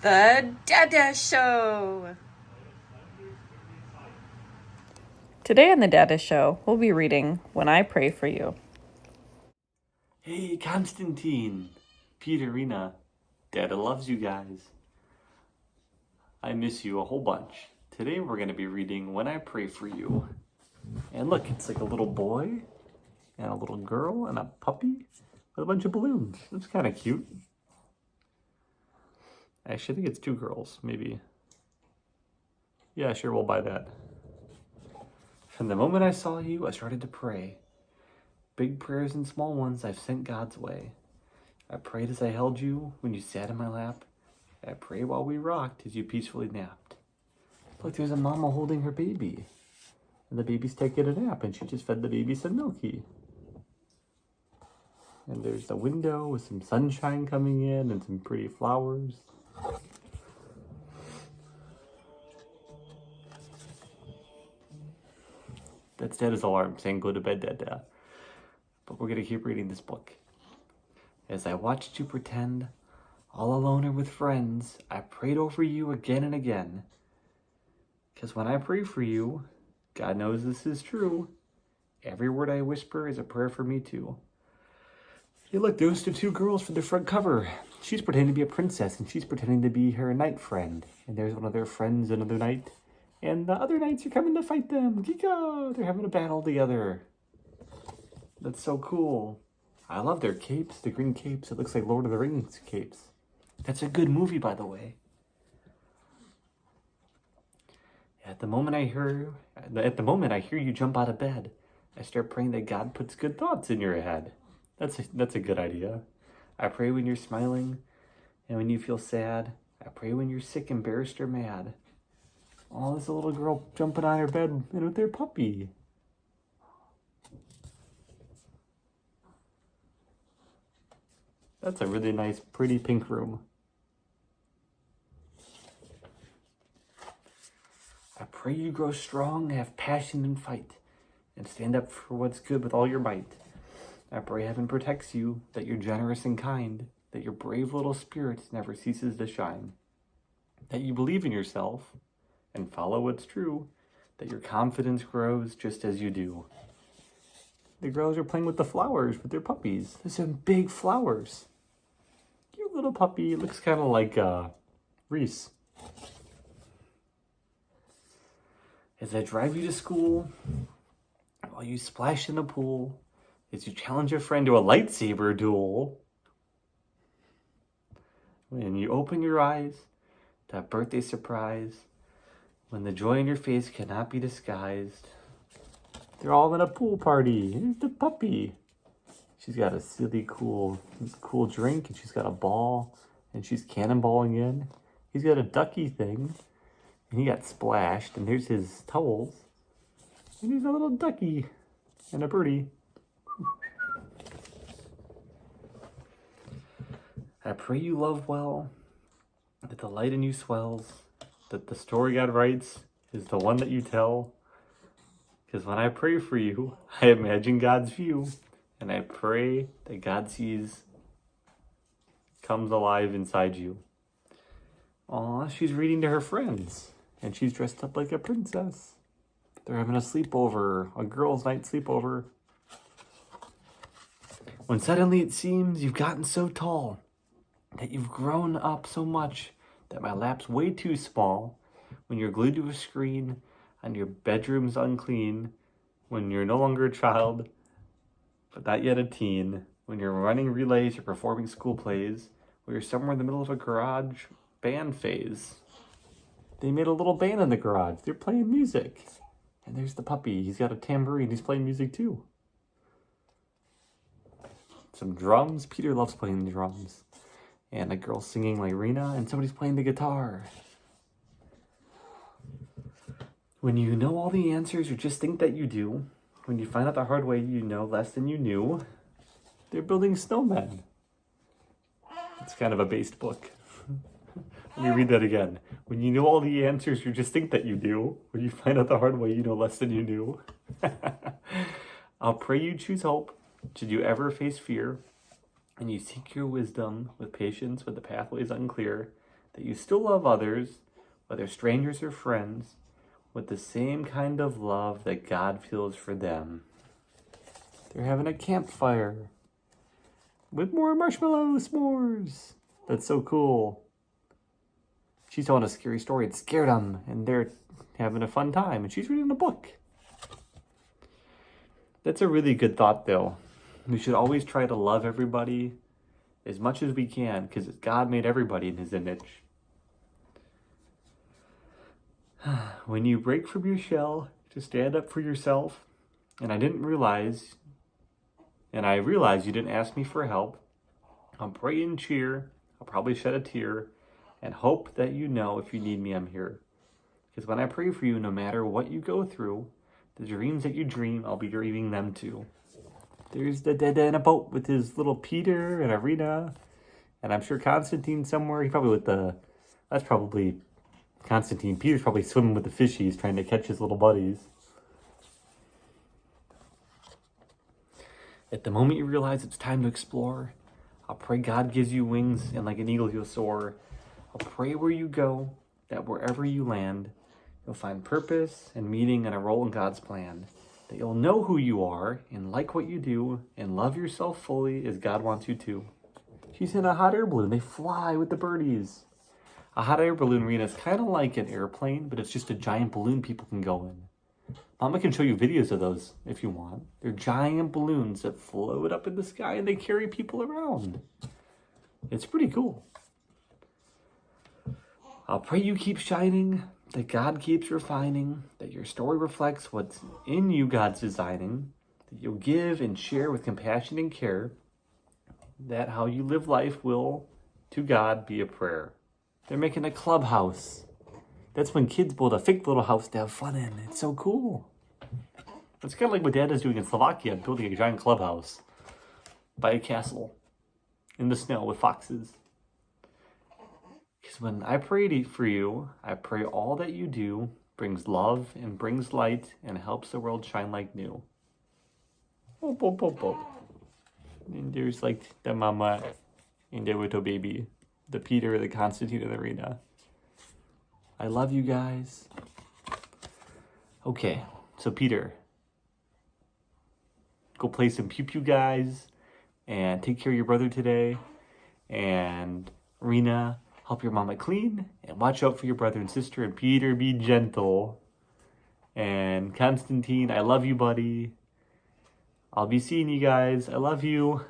The Dada Show. Today on the Dada Show, we'll be reading When I Pray for You. Hey, Constantine, Peterina, Dada loves you guys. I miss you a whole bunch. Today we're going to be reading When I Pray for You. And look, it's like a little boy and a little girl and a puppy with a bunch of balloons. It's kind of cute. Actually, I think it's two girls, maybe. Yeah, sure, we'll buy that. From the moment I saw you, I started to pray. Big prayers and small ones I've sent God's way. I prayed as I held you when you sat in my lap. I prayed while we rocked as you peacefully napped. Look, there's a mama holding her baby. And the baby's taking a nap, and she just fed the baby some milky. And there's the window with some sunshine coming in and some pretty flowers. That's Dada's alarm saying go to bed, Dada. But we're going to keep reading this book. As I watched you pretend, all alone or with friends, I prayed over you again and again. 'Cause when I pray for you, God knows this is true. Every word I whisper is a prayer for me too. Hey, look, those are two girls for the front cover. She's pretending to be a princess, and she's pretending to be her knight friend. And there's one of their friends another knight. And the other knights are coming to fight them. Giga! They're having a battle together. That's so cool. I love their capes, the green capes. It looks like Lord of the Rings capes. That's a good movie, by the way. At the moment I hear you jump out of bed, I start praying that God puts good thoughts in your head. That's a good idea. I pray when you're smiling and when you feel sad. I pray when you're sick, embarrassed, or mad. Oh, there's a little girl jumping on her bed and with their puppy. That's a really nice, pretty pink room. I pray you grow strong, have passion and fight, and stand up for what's good with all your might. I pray heaven protects you, that you're generous and kind, that your brave little spirit never ceases to shine, that you believe in yourself and follow what's true, that your confidence grows just as you do. The girls are playing with the flowers with their puppies. There's some big flowers. Cute little puppy. It looks kind of like Reese. As I drive you to school, while you splash in the pool, as you challenge your friend to a lightsaber duel, when you open your eyes, that birthday surprise, when the joy in your face cannot be disguised. They're all in a pool party. Here's the puppy. She's got a silly, cool drink, and she's got a ball, and she's cannonballing in. He's got a ducky thing, and he got splashed, and here's his towels. And here's a little ducky and a birdie. I pray you love well, that the light in you swells, that the story God writes is the one that you tell. Because when I pray for you, I imagine God's view, and I pray that God comes alive inside you. Aw, she's reading to her friends, and she's dressed up like a princess. They're having a sleepover, a girls' night sleepover. When suddenly it seems you've gotten so tall, that you've grown up so much that my lap's way too small, when you're glued to a screen and your bedroom's unclean, when you're no longer a child, but not yet a teen, when you're running relays or performing school plays, or you're somewhere in the middle of a garage band phase. They made a little band in the garage. They're playing music. And there's the puppy. He's got a tambourine. He's playing music too. Some drums. Peter loves playing the drums. And a girl singing Lyrina, and somebody's playing the guitar. When you know all the answers or just think that you do, when you find out the hard way you know less than you knew, they're building snowmen. It's kind of a based book. Let me read that again. When you know all the answers you just think that you do, when you find out the hard way you know less than you knew. I'll pray you choose hope, should you ever face fear, and you seek your wisdom with patience when the pathway is unclear, that you still love others, whether strangers or friends, with the same kind of love that God feels for them. They're having a campfire with more marshmallow s'mores. That's so cool. She's telling a scary story. It scared them, and they're having a fun time, and she's reading a book. That's a really good thought, though. We should always try to love everybody as much as we can, because God made everybody in his image. When you break from your shell to stand up for yourself, and I realized you didn't ask me for help, I'll pray and cheer, I'll probably shed a tear, and hope that you know if you need me, I'm here. Because when I pray for you, no matter what you go through, the dreams that you dream, I'll be dreaming them too. There's the Dada in a boat with his little Peter and Arena, and I'm sure Constantine somewhere. That's probably Constantine. Peter's probably swimming with the fishies trying to catch his little buddies. At the moment you realize it's time to explore, I'll pray God gives you wings and like an eagle you'll soar. I'll pray where you go, that wherever you land, you'll find purpose and meaning and a role in God's plan. That you'll know who you are and like what you do and love yourself fully as God wants you to. She's in a hot air balloon. They fly with the birdies. A hot air balloon arena is kind of like an airplane, but it's just a giant balloon people can go in. Mama can show you videos of those if you want. They're giant balloons that float up in the sky and they carry people around. It's pretty cool. I'll pray you keep shining, that God keeps refining, that your story reflects what's in you God's designing, that you'll give and share with compassion and care, that how you live life will, to God, be a prayer. They're making a clubhouse. That's when kids build a fake little house to have fun in. It's so cool. It's kind of like what Dad is doing in Slovakia, building a giant clubhouse by a castle in the snow with foxes. Because when I pray for you, I pray all that you do brings love and brings light and helps the world shine like new. Oh, oh, oh, oh. And there's like the mama and the little baby, the Peter, the Constantine, and the Rena. I love you guys. Okay, so Peter, go play some pew-pew guys and take care of your brother today. And Rena, help your mama clean and watch out for your brother and sister. And Peter, be gentle. And Constantine, I love you, buddy. I'll be seeing you guys. I love you.